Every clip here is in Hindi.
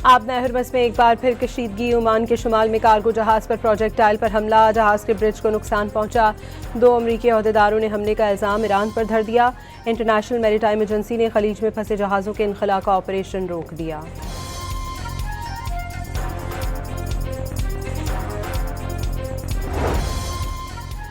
आबना हरमस में एक बार फिर कशीदगी। ओमान के शुमाल में कार्गो जहाज पर प्रोजेक्टाइल पर हमला, जहाज के ब्रिज को नुकसान पहुंचा। 2 अमरीकी अहदेदारों ने हमले का इल्ज़ाम ईरान पर धर दिया। इंटरनेशनल मैरीटाइम एजेंसी ने खलीज में फंसे जहाज़ों के इनखला का ऑपरेशन रोक दिया।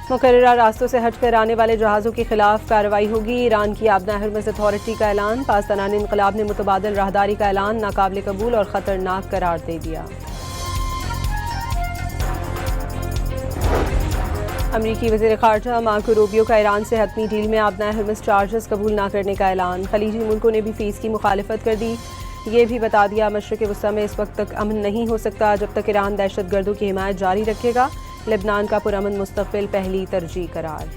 मुकर्ररा रास्तों से हटकर आने वाले जहाज़ों के खिलाफ कार्रवाई होगी। ईरान की आबना हरमस अथॉरिटी का ऐलान। पाकिस्तानी इनकलाब ने मुतबादिल राहदारी का ऐलान नाकाबिल कबूल और ख़तरनाक करार दे दिया। अमरीकी वज़ीर ख़ारजा मार्को रूबियो का ईरान से हतमी डील में आबना हरमस चार्जेस कबूल न करने का ऐलान। खलीजी मुल्कों ने भी फ़ीस की मुखालिफत कर दी। ये भी बता दिया मशरिक़ वस्ता में इस वक्त तक अमन नहीं हो सकता जब तक ईरान दहशत गर्दों की हिमायत जारी रखेगा। लेबनान का पुरअमन मुस्तक़बिल पहली तरजीह करार।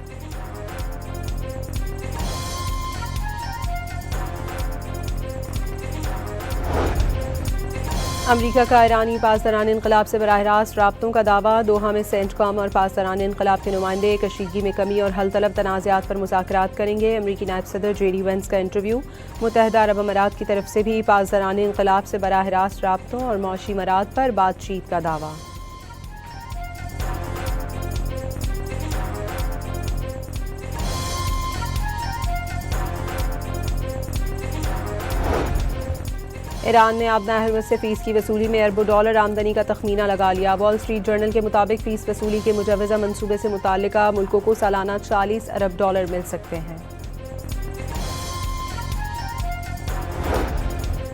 अमरीका का ईरानी पाकिस्तानी इनकलाब से बराह रास्त राब्तों का दावा। दोहा में सेंटकॉम और पाकिस्तानी इनकलाब के नुमाइंदे कशीदगी में कमी और हल तलब तनाज़ात पर मुज़ाकरात करेंगे। अमरीकी नायब सदर JD Vance का इंटरव्यू। मुत्तहिदा अरब अमारात की तरफ से भी पाकिस्तानी इनकलाब से बराह रास्त राब्तों और मौशी मराद पर बातचीत का दावा। ईरान ने आबना हरमस से फ़ीस की वसूली में अरबों डॉलर आमदनी का तखमीना लगा लिया। वॉल स्ट्रीट जर्नल के मुताबिक फ़ीस वसूली के मुजवज़ा मनसूबे से मुताल्लिका मुल्कों को सालाना 40 अरब डॉलर मिल सकते हैं।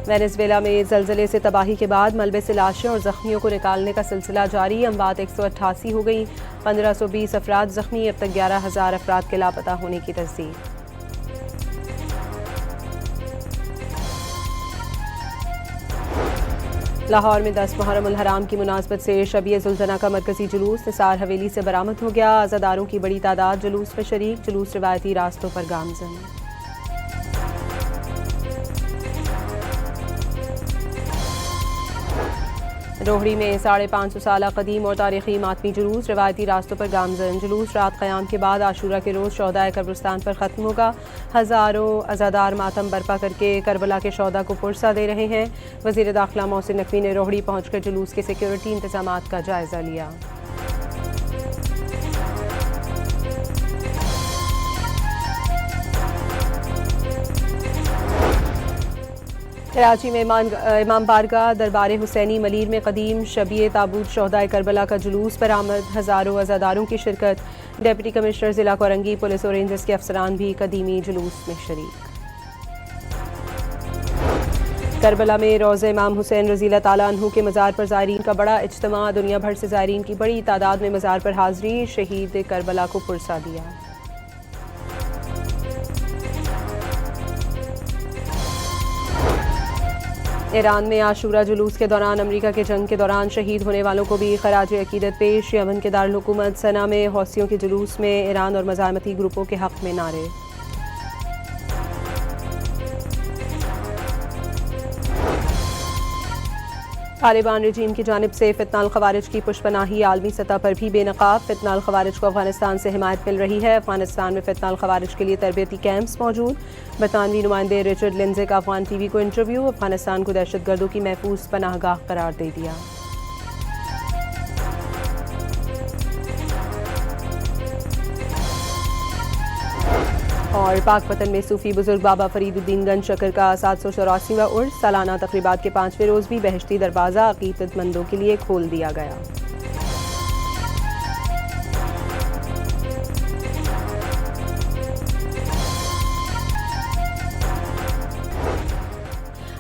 वेनेज़ुएला में ज़लज़ले से तबाही के बाद मलबे से लाशें और ज़ख्मियों को निकालने का सिलसिला जारी। अमवात 188 हो गई। 1520 अफराद ज़ख्मी। अब तक 11,000 अफराद के लापता होने की तस्दीक। लाहौर में 10 मुहर्रम उल हराम की मुनासबत से शब-ए-ज़ुल्जना का मरकज़ी जुलूस निसार हवेली से बरामद हो गया। आज़ादारों की बड़ी तादाद जुलूस में शरीक। जुलूस रिवायती रास्तों पर गामज़न। रोहड़ी में 550 साल कदीम और तारीख़ी मातमी जुलूस रिवायती रास्तों पर गामज़न। जुलूस रात क़याम के बाद आशूरा के रोज़ शौहदाए कब्रिस्तान पर ख़त्म होगा। हज़ारों अज़ादार मातम बर्पा करके करबला के शौहदा को पुरसा दे रहे हैं। वज़ीर दाखिला मोहसिन नकवी ने रोहड़ी पहुँचकर जुलूस के सिक्योरिटी इंतज़ामात का जायज़ा लिया। कराची में इमाम बारगाह दरबार हुसैनी मलीर में कदीम शबीए ताबूत शोहदाए करबला का जुलूस बरामद। हज़ारों अज़ादारों की शिरकत। डिप्टी कमिश्नर ज़िला कोरंगी, पुलिस और रेंजर्स के अफसरान भी कदीमी जुलूस में शरीक। करबला में रोज़ा इमाम हुसैन रज़ी ताला अन्हु के मज़ार पर ज़ायरीन का बड़ा इज्तिमा। दुनिया भर से ज़ायरीन की बड़ी तादाद में मज़ार पर हाज़री। शहीद करबला को पुरसा दिया। ईरान में आशूरा जुलूस के दौरान अमरीका के जंग के दौरान शहीद होने वालों को भी खराज अकीदत पेश। यमन के दारुल हुकूमत सना में हौसियों के जुलूस में ईरान और मज़ाहमती ग्रुपों के हक़ में नारे। तालिबान रजीम की जानिब से फितनाल ख़वारिज की पुष्पनाही आलमी सतह पर भी बेनकाब। फितनाल ख़वारिज को अफगानिस्तान से हिमायत मिल रही है। अफगानिस्तान में फितनाल ख़वारिज के लिए तरबियती कैंप्स मौजूद। बरतानवी नुमाइंदे रिचर्ड लिंजे का अफगान TV को इंटरव्यू। अफगानिस्तान को दहशत गर्दों की महफूज पनाहगाह करार दे दिया। और पाकपतन में सूफी बुजुर्ग बाबा फरीदुद्दीन गंज शकर का 784वां उर्स सालाना तकरीबात के 5वें रोज़ भी बहश्ती दरवाज़ा अक़ीदतमंदों के लिए खोल दिया गया।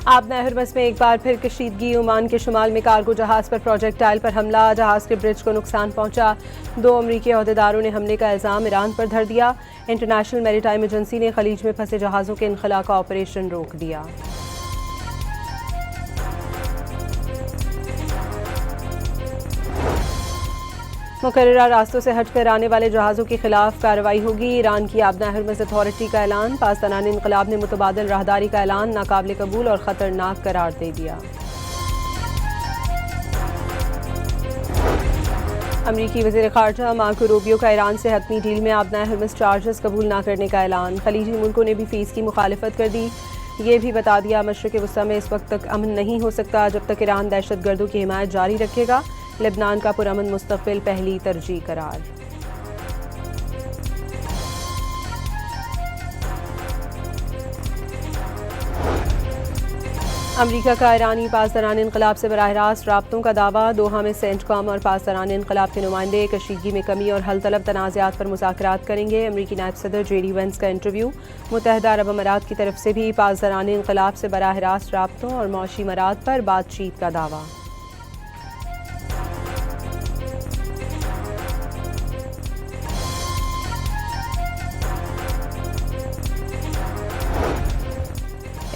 आबना हरमस में एक बार फिर कशीदगी। ओमान के शुमाल में कार्गो जहाज पर प्रोजेक्टाइल पर हमला, जहाज के ब्रिज को नुकसान पहुंचा। 2 अमरीकी अहदेदारों ने हमले का इल्ज़ाम ईरान पर धर दिया। इंटरनेशनल मैरीटाइम एजेंसी ने खलीज में फंसे जहाज़ों के इनखला का ऑपरेशन रोक दिया। मुकर्ररा रास्तों से हटकर आने वाले जहाज़ों के खिलाफ कार्रवाई होगी। ईरान की आबना हरमस अथॉरिटी का ऐलान। पाकिस्तानी इनकलाब ने मुतबादिल राहदारी का ऐलान नाकाबिल कबूल और ख़तरनाक करार दे दिया। अमरीकी वज़ीर ख़ारजा मार्को रूबियो का ईरान से हतमी डील में आबना हरमस चार्जेस कबूल न करने का ऐलान। खलीजी मुल्कों ने भी फ़ीस की मुखालिफत कर दी। ये भी बता दिया मशरिक़ वस्ता में इस वक्त तक अमन नहीं हो सकता जब तक ईरान दहशत गर्दों की हिमायत जारी रखेगा। लेबनान का पुरअमन मुस्तक़बिल पहली तरजीह करार। अमरीका का ईरानी पासदारान इनकलाब से बराह रास्त राब्तों का दावा। दोहा में सेंटकॉम और पासदारान इनकलाब के नुमाइंदे कशीदगी में कमी और हल तलब तनाज़ात पर मुज़ाकरात करेंगे। अमरीकी नायब सदर JD Vance का इंटरव्यू। मुत्तहदा अरब अमारात की तरफ से भी पासदारान इनकलाब से बराह रास्त राब्तों और मौशी मराद पर बातचीत का दावा।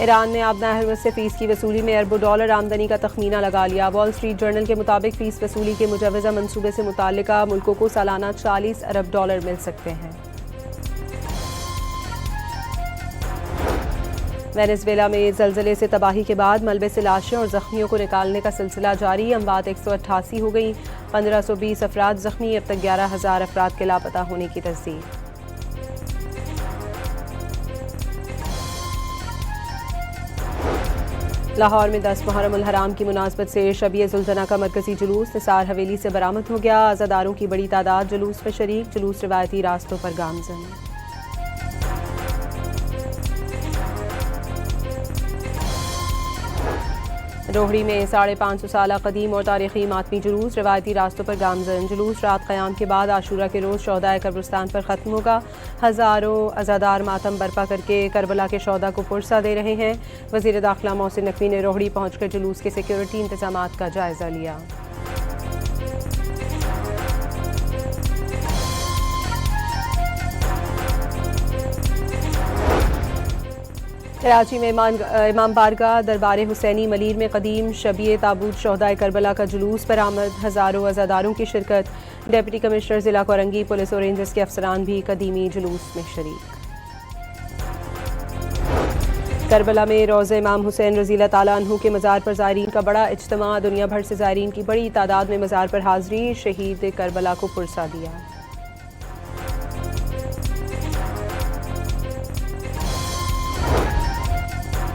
ईरान ने आबना हरमज से फ़ीस की वसूली में अरबों डॉलर आमदनी का तखमीना लगा लिया। वॉल स्ट्रीट जर्नल के मुताबिक फ़ीस वसूली के मुजवज़ा मनसूबे से मुताल्लिका मुल्कों को सालाना 40 अरब डॉलर मिल सकते हैं। वेनेज़ुएला में ज़लज़ले से तबाही के बाद मलबे से लाशें और ज़ख्मियों को निकालने का सिलसिला जारी। अमवात 188 हो गई, 1520 अफराद ज़ख्मी। अब तक 11,000 अफराद के लापता होने की तस्दीक। लाहौर में 10 मुहर्रम उल हराम की मुनासबत से शब-ए-ज़ुल्जना का मरकज़ी जुलूस निसार हवेली से बरामद हो गया। अज़ादारों की बड़ी तादाद जुलूस में शरीक। जुलूस रिवायती रास्तों पर गामज़न। रोहड़ी में 550 साल कदीम और तारीख़ी मातमी जुलूस रिवायती रास्तों पर गामज़न। जुलूस रात क़याम के बाद आशूरा के रोज़ शौहदाए कब्रिस्तान पर ख़त्म होगा। हज़ारों अज़ादार मातम बर्पा करके करबला के शौहदा को पुरसा दे रहे हैं। वज़ीर दाखिला मोहसिन नकवी ने रोहड़ी पहुँचकर जुलूस के सिक्योरिटी इंतज़ामात का जायज़ा लिया। कराची में इमाम बारगाह दरबार हुसैनी मलीर में कदीम शबीए ताबूत शौहदाए करबला का जुलूस बरामद। हज़ारों अज़ादारों की शिरकत। डिप्टी कमिश्नर ज़िला कोरंगी, पुलिस और रेंजर्स के अफसरान भी कदीमी जुलूस में शरीक। करबला में रोज़ा इमाम हुसैन रज़ी ताला अन्हु के मज़ार पर ज़ायरीन का बड़ा इज्तिमा। दुनिया भर से ज़ायरीन की बड़ी तादाद में मज़ार पर हाज़री। शहीद करबला को पुरसा दिया।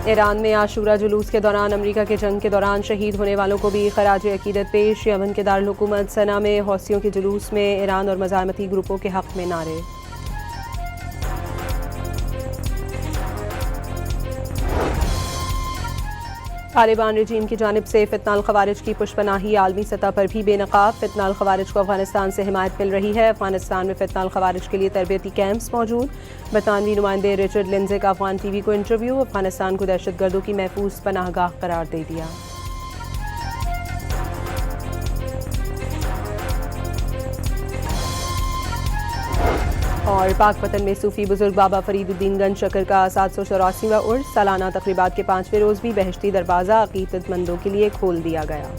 ईरान में आशूरा जुलूस के दौरान अमरीका के जंग के दौरान शहीद होने वालों को भी खराज अकीदत पेश। यमन के दारुल हुकूमत सना में हौसियों के जुलूस में ईरान और मज़ाहमती ग्रुपों के हक़ में नारे। तालिबान रजीम की जानिब से फितनाल खवारिज की पुष्पनाही आलमी सतह पर भी बेनकाब। फितनाल खवारिज को अफगानिस्तान से हिमायत मिल रही है। अफगानिस्तान में फितनाल खवारिज के लिए तरबियती कैंप्स मौजूद। बरतानवी नुमाइंदे रिचर्ड लिंजे का अफगान TV को इंटरव्यू। अफगानिस्तान को दहशत गर्दों की महफूज पनाहगाह करार दे दिया। और पाकपतन में सूफी बुजुर्ग बाबा फरीदुद्दीन गंज शकर का 784वां उर्स सालाना तकरीबात के 5वें रोज़ भी बहश्ती दरवाज़ा अक़ीदतमंदों के लिए खोल दिया गया।